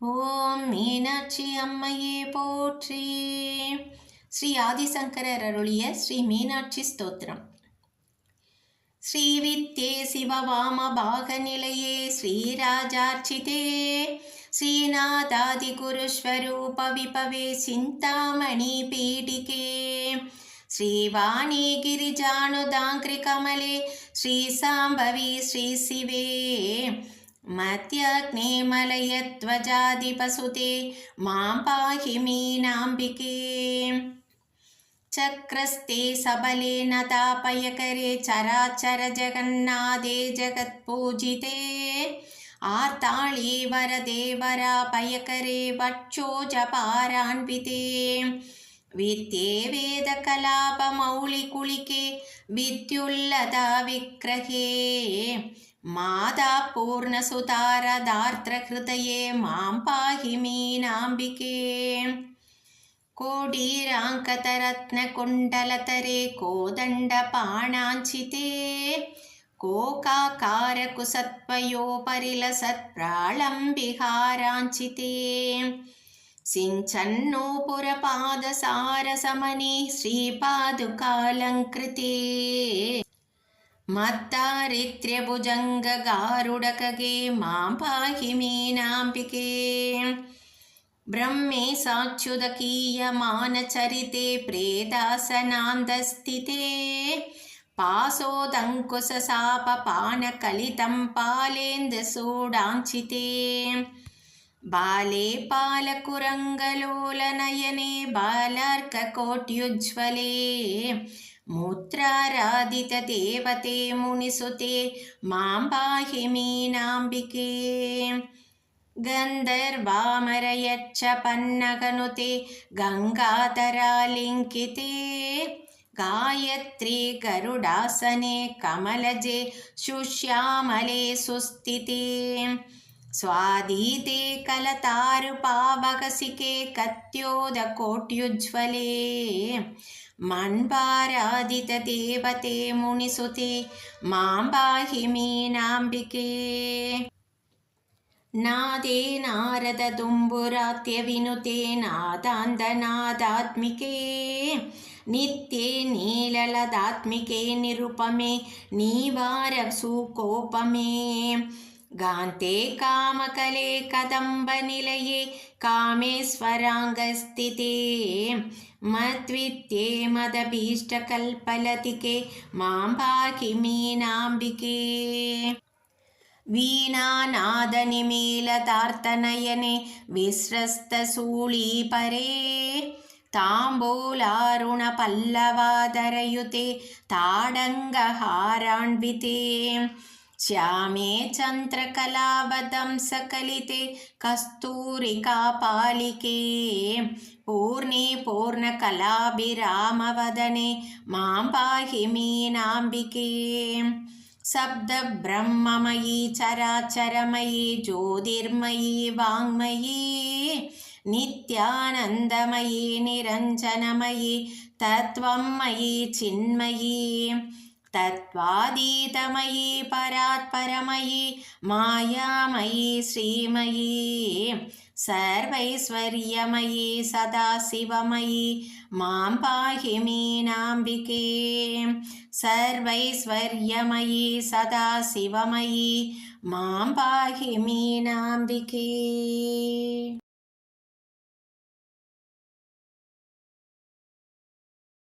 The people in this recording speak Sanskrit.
ஓம் மீனாட்சி அம்மையே போற்றி. ஸ்ரீ ஆதிசங்கரர் அருளிய ஸ்ரீ மீனாட்சி ஸ்தோத்திரம். ஸ்ரீவித்யே சிவவாம பாகநிலையே ஸ்ரீராஜார்ச்சிதே ஸ்ரீநாதாதிகுருஸ்வரூப விபவே சிந்தாமணி பீடிகே ஸ்ரீவாணி गिरिजानुदाङ्घ्रिकमले श्रीसाम्भवी श्रीशिवे मत्याग्ने मलयध्वजाधिपसुते मां पाहि मीनाम्बिके चक्रस्ते सबले नतापयकरे चराचर जगन्नाथे जगत्पूजिते आर्ताळी वरदे वरापयकरे वक्षोजपारान्विते विद्ये वेदकलापमौलिकुलिके विद्युल्लता विग्रहे माता पूर्णसुतारदार्द्रहृदये मां पाहि मीनाम्बिके कोडीराङ्कतरत्नकुण्डलतरे कोदण्डपाणाञ्चिते कोकाकारकुसत्वयोपरिलसत्प्राळम्बिहाराञ्चिते सिञ्चन्नूपुरपादसारसमने श्रीपादुकालङ्कृते मत्तारित्र्यभुजङ्गगारुडकगे मां पाहि मीनाम्बिके ब्रह्मे साच्युतकीयमानचरिते प्रेदासनान्दस्थिते पाशोदङ्कुशशापपानकलितं पालेन्दुसूडाञ्चिते बाले पालकुरङ्गलोलनयने बालार्ककोट्युज्ज्वले मुद्राराधितदेवते मुनिसुते मां पाहि मीनाम्बिके गन्धर्वामरयच्छ-पन्नगनुते गङ्गाधरालिङ्किते गायत्री गरुडासने कमलजे सुश्यामले सुस्थिते स्वाधीते कलतारुपावकसिके कत्योदकोट्युज्ज्वले मन्वाराधितदेवते मुनिसुते मां पाहि मीनाम्बिके नादे नारददुम्बुरात्यविनुते नादान्तनादात्मिके नित्ये नीललदात्मिके निरुपमे नीवारसुकोपमे गान्ते कामकले कदम्बनिलये कामेश्वराङ्गस्थिते मद्विद्ये मदभीष्टकल्पलतिके मां पाहि मीनाम्बिके वीणानादनिमीलतार्तनयने विस्रस्तशूलीपरे ताम्बूलारुणपल्लवादरयुते ताडङ्गहारान्विते श्यामे चन्द्रकलावदंसकलिते कस्तूरिकापालिके पूर्णे पूर्णकलाभिरामवदने मां पाहि मीनाम्बिके शब्दब्रह्ममयी चराचरमयी ज्योतिर्मयी वाङ्मयी नित्यानन्दमयी निरञ्जनमयी तत्त्वमयी चिन्मयी तत्त्वातीतमयी परात्परमयी मायामयी श्रीमयी सर्वैश्वर्यमयी सदाशिवमयी मां पाहि मीनाम्बिके सर्वैश्वर्यमयी सदाशिवमयी मां पाहि मीनाम्बिके।